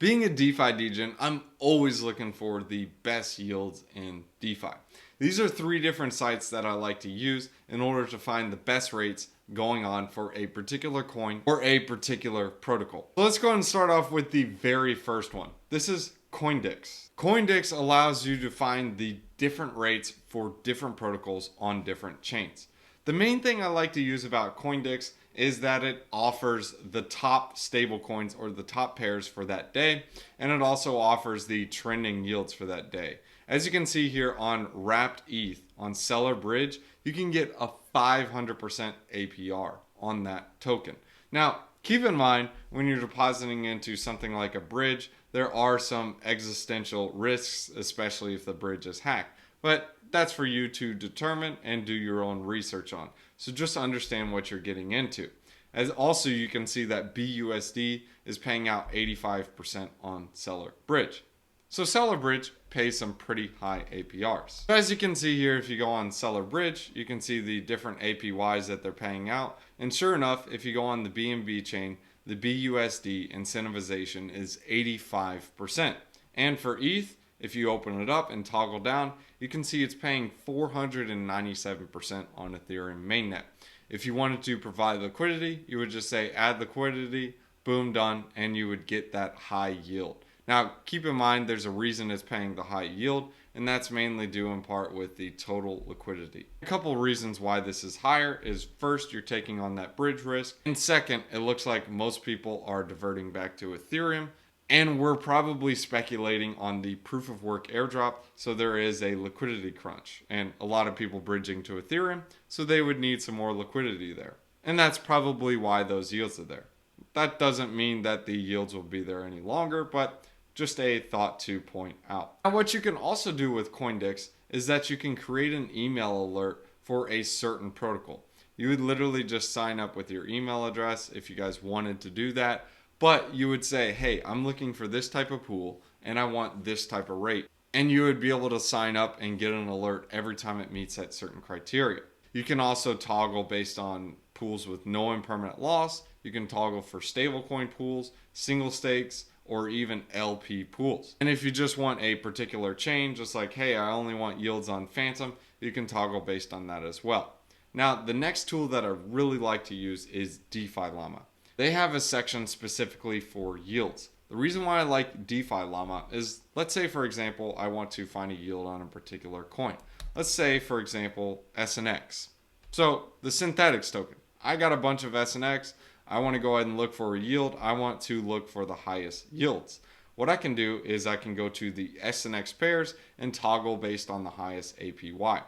Being a DeFi degen, I'm always looking for the best yields in DeFi. These are 3 different sites that I like to use in order to find the best rates going on for a particular coin or a particular protocol. So let's go ahead and start off with the very first one. This is Coindex. Coindex allows you to find the different rates for different protocols on different chains. The main thing I like to use about Coindex is that it offers the top stable coins or the top pairs for that day, and it also offers the trending yields for that day. As you can see here on Wrapped ETH on Seller Bridge, you can get a 500% APR on that token. Now, keep in mind when you're depositing into something like a bridge, there are some existential risks, especially if the bridge is hacked. But that's for you to determine and do your own research on. So just understand what you're getting into. As also you can see that BUSD is paying out 85% on Seller Bridge. So Seller Bridge pays some pretty high APRs. So as you can see here, if you go on Seller Bridge, you can see the different APYs that they're paying out. And sure enough, if you go on the BNB chain, the BUSD incentivization is 85%. And for ETH, if you open it up and toggle down, you can see it's paying 497% on Ethereum mainnet. If you wanted to provide liquidity, you would just say add liquidity, boom, done, and you would get that high yield. Now, keep in mind there's a reason it's paying the high yield, and that's mainly due in part with the total liquidity. A couple reasons why this is higher is first, you're taking on that bridge risk, and second, it looks like most people are diverting back to Ethereum, and we're probably speculating on the proof of work airdrop, so there is a liquidity crunch and a lot of people bridging to Ethereum, so they would need some more liquidity there. And that's probably why those yields are there. That doesn't mean that the yields will be there any longer, but just a thought to point out. Now, what you can also do with Coindex is that you can create an email alert for a certain protocol. You would literally just sign up with your email address if you guys wanted to do that. But you would say, hey, I'm looking for this type of pool and I want this type of rate. And you would be able to sign up and get an alert every time it meets that certain criteria. You can also toggle based on pools with no impermanent loss. You can toggle for stablecoin pools, single stakes, or even LP pools. And if you just want a particular chain, just like, hey, I only want yields on Phantom, you can toggle based on that as well. Now, the next tool that I really like to use is DeFi Llama. They have a section specifically for yields. The reason why I like DeFi Llama is, let's say for example, I want to find a yield on a particular coin. Let's say for example, SNX. So the synthetics token. I got a bunch of SNX. I want to go ahead and look for a yield. I want to look for the highest yields. What I can do is I can go to the SNX pairs and toggle based on the highest APY.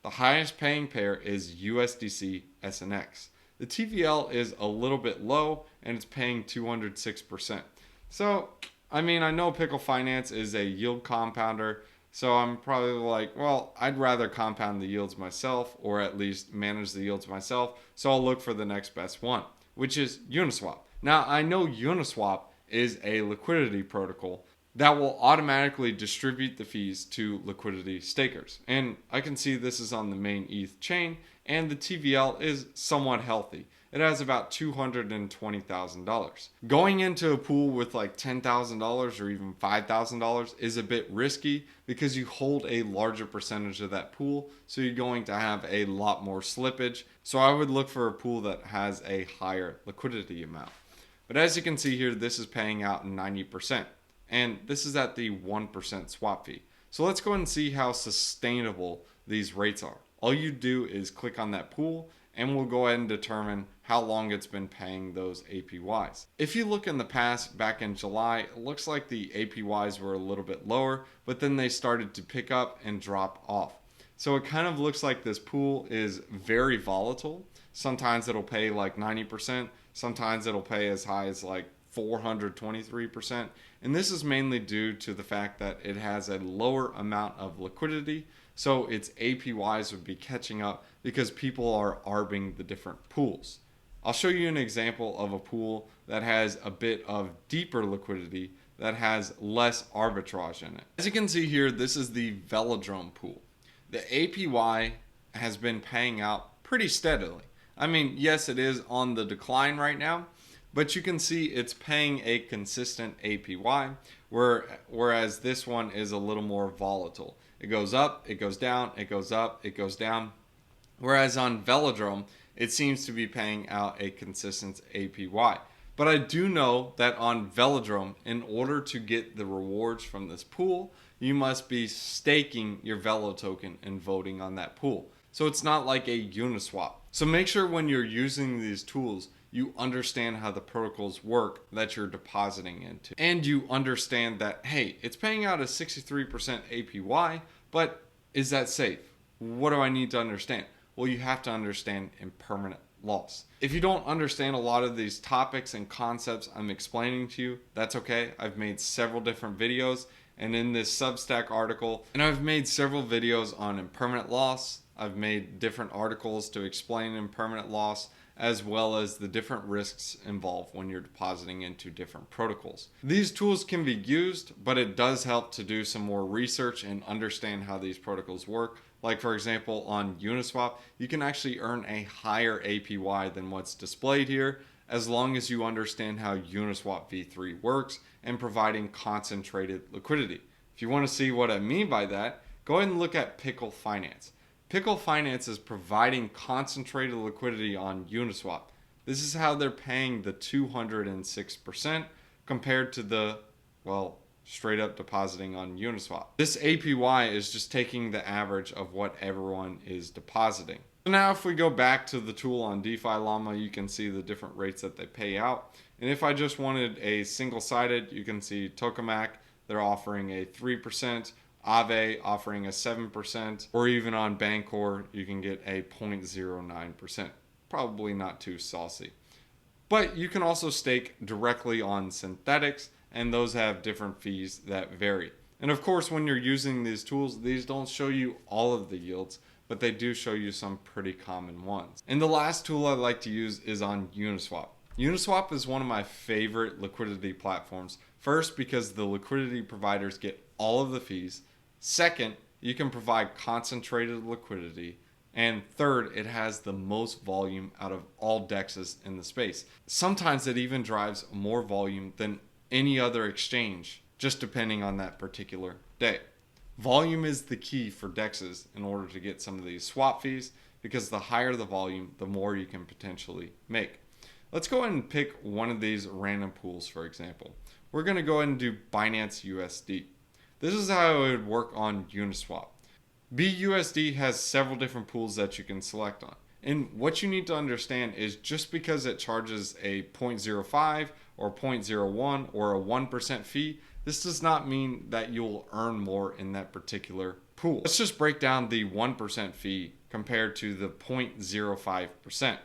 The highest paying pair is USDC SNX. The TVL is a little bit low and it's paying 206%. So, I mean, I know Pickle Finance is a yield compounder, so I'm probably like, well, I'd rather compound the yields myself or at least manage the yields myself. So I'll look for the next best one, which is Uniswap. Now, I know Uniswap is a liquidity protocol that will automatically distribute the fees to liquidity stakers. And I can see this is on the main ETH chain, and the TVL is somewhat healthy. It has about $220,000. Going into a pool with like $10,000 or even $5,000 is a bit risky because you hold a larger percentage of that pool, so you're going to have a lot more slippage. So I would look for a pool that has a higher liquidity amount. But as you can see here, this is paying out 90%. And this is at the 1% swap fee. So let's go and see how sustainable these rates are. All you do is click on that pool and we'll go ahead and determine how long it's been paying those APYs. If you look in the past, back in July, it looks like the APYs were a little bit lower, but then they started to pick up and drop off. So it kind of looks like this pool is very volatile. Sometimes it'll pay like 90%, sometimes it'll pay as high as like 423%. And this is mainly due to the fact that it has a lower amount of liquidity, so its APYs would be catching up because people are arbing the different pools. I'll show you an example of a pool that has a bit of deeper liquidity that has less arbitrage in it. As you can see here, this is the Velodrome pool. The APY has been paying out pretty steadily. I mean, yes, it is on the decline right now, but you can see it's paying a consistent APY, whereas this one is a little more volatile. It goes up, it goes down, it goes up, it goes down. Whereas on Velodrome, it seems to be paying out a consistent APY. But I do know that on Velodrome, in order to get the rewards from this pool, you must be staking your Velo token and voting on that pool. So it's not like a Uniswap. So make sure when you're using these tools, you understand how the protocols work that you're depositing into. And you understand that, hey, it's paying out a 63% APY, but is that safe? What do I need to understand? Well, you have to understand impermanent loss. If you don't understand a lot of these topics and concepts I'm explaining to you, that's okay. I've made several different videos, and in this Substack article, and I've made several videos on impermanent loss. I've made different articles to explain impermanent loss, as well as the different risks involved when you're depositing into different protocols. These tools can be used, but it does help to do some more research and understand how these protocols work. Like for example, on Uniswap, you can actually earn a higher APY than what's displayed here, as long as you understand how Uniswap v3 works and providing concentrated liquidity. If you want to see what I mean by that, go ahead and look at Pickle Finance. Pickle Finance is providing concentrated liquidity on Uniswap. This is how they're paying the 206% compared to the, well, straight up depositing on Uniswap. This APY is just taking the average of what everyone is depositing. So now if we go back to the tool on DeFi Llama, you can see the different rates that they pay out. And if I just wanted a single-sided, you can see Tokamak, they're offering a 3%, Aave offering a 7%, or even on Bancor, you can get a 0.09%. Probably not too saucy. But you can also stake directly on synthetics, and those have different fees that vary. And of course, when you're using these tools, these don't show you all of the yields, but they do show you some pretty common ones. And the last tool I like to use is on Uniswap. Uniswap is one of my favorite liquidity platforms. First, because the liquidity providers get all of the fees. Second, you can provide concentrated liquidity. And third, it has the most volume out of all DEXs in the space. Sometimes it even drives more volume than any other exchange, just depending on that particular day. Volume is the key for DEXs in order to get some of these swap fees, because the higher the volume, the more you can potentially make. Let's go ahead and pick one of these random pools, for example. We're going to go ahead and do Binance USD. This is how it would work on Uniswap. BUSD has several different pools that you can select on. And what you need to understand is just because it charges a 0.05 or 0.01 or a 1% fee, this does not mean that you'll earn more in that particular pool. Let's just break down the 1% fee compared to the 0.05%.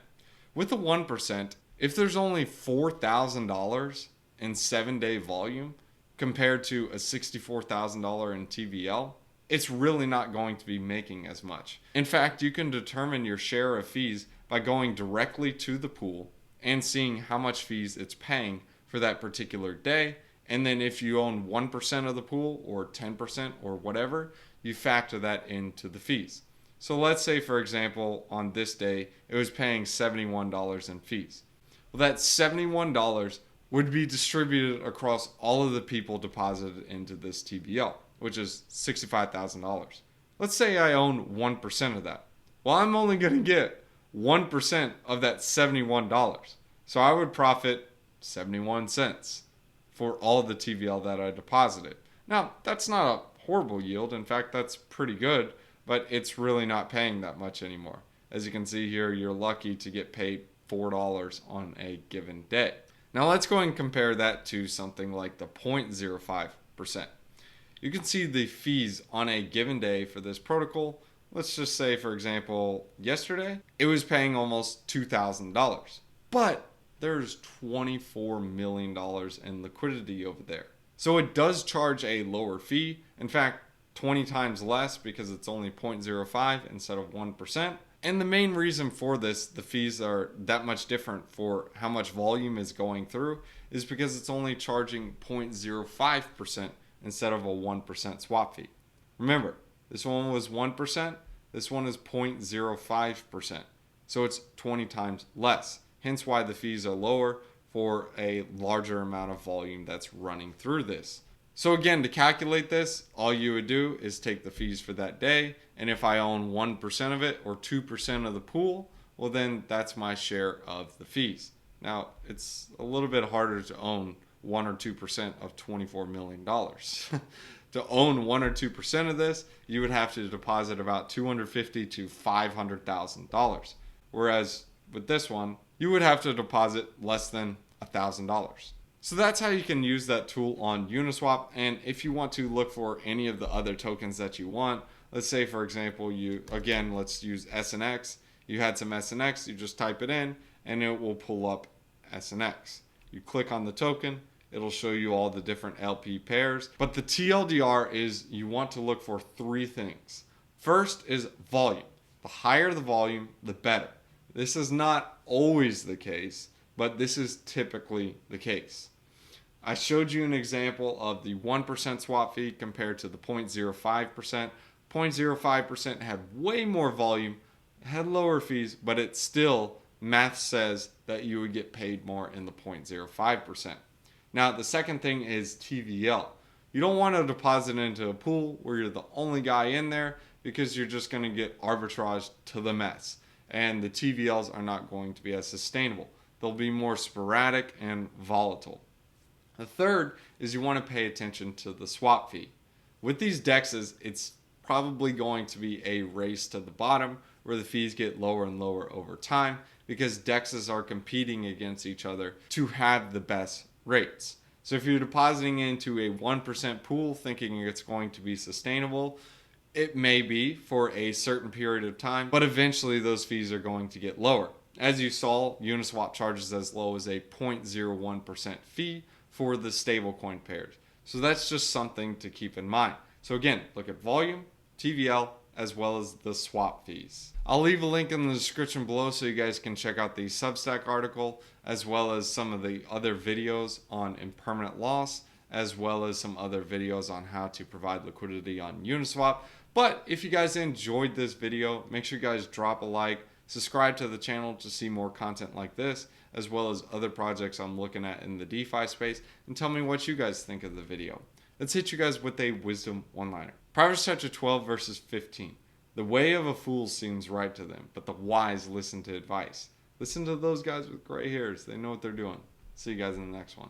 With the 1%, if there's only $4,000 in 7-day volume compared to a $64,000 in TVL, it's really not going to be making as much. In fact, you can determine your share of fees by going directly to the pool and seeing how much fees it's paying for that particular day. And then if you own 1% of the pool or 10% or whatever, you factor that into the fees. So let's say, for example, on this day, it was paying $71 in fees. Well, that $71 would be distributed across all of the people deposited into this TVL, which is $65,000. Let's say I own 1% of that. Well, I'm only going to get 1% of that $71. So I would profit 71 cents for all the TVL that I deposited. Now, that's not a horrible yield. In fact, that's pretty good, but it's really not paying that much anymore. As you can see here, you're lucky to get paid $4 on a given day. Now let's go and compare that to something like the 0.05%. You can see the fees on a given day for this protocol. Let's just say, for example, yesterday, it was paying almost $2,000. But there's $24 million in liquidity over there. So it does charge a lower fee. In fact, 20 times less because it's only 0.05 instead of 1%. And the main reason for this, the fees are that much different for how much volume is going through, is because it's only charging 0.05% instead of a 1% swap fee. Remember, this one was 1%, this one is 0.05%. So it's 20 times less. Hence why the fees are lower for a larger amount of volume that's running through this. So again, to calculate this, all you would do is take the fees for that day, and if I own 1% of it or 2% of the pool, well then that's my share of the fees. Now, it's a little bit harder to own 1 or 2% of $24 million. To own 1 or 2% of this, you would have to deposit about $250,000 to $500,000. Whereas with this one, you would have to deposit less than $1,000. So that's how you can use that tool on Uniswap. And if you want to look for any of the other tokens that you want, let's say for example, let's use SNX. You had some SNX, you just type it in and it will pull up SNX. You click on the token, it'll show you all the different LP pairs. But the TLDR is you want to look for 3 things. First is volume. The higher the volume, the better. This is not always the case, but this is typically the case. I showed you an example of the 1% swap fee compared to the 0.05%. 0.05% had way more volume, had lower fees, but it still, math says that you would get paid more in the 0.05%. Now, the second thing is TVL. You don't want to deposit into a pool where you're the only guy in there because you're just going to get arbitraged to the mess. And the TVLs are not going to be as sustainable. They'll be more sporadic and volatile. The third is you want to pay attention to the swap fee. With these DEXs, it's probably going to be a race to the bottom where the fees get lower and lower over time because DEXs are competing against each other to have the best rates. So if you're depositing into a 1% pool thinking it's going to be sustainable, it may be for a certain period of time, but eventually those fees are going to get lower. As you saw, Uniswap charges as low as a 0.01% fee for the stablecoin pairs. So that's just something to keep in mind. So again, look at volume, TVL, as well as the swap fees. I'll leave a link in the description below so you guys can check out the Substack article, as well as some of the other videos on impermanent loss, as well as some other videos on how to provide liquidity on Uniswap. But if you guys enjoyed this video, make sure you guys drop a like, subscribe to the channel to see more content like this, as well as other projects I'm looking at in the DeFi space, and tell me what you guys think of the video. Let's hit you guys with a wisdom one-liner. Proverbs chapter 12 verses 15. The way of a fool seems right to them, but the wise listen to advice. Listen to those guys with gray hairs. They know what they're doing. See you guys in the next one.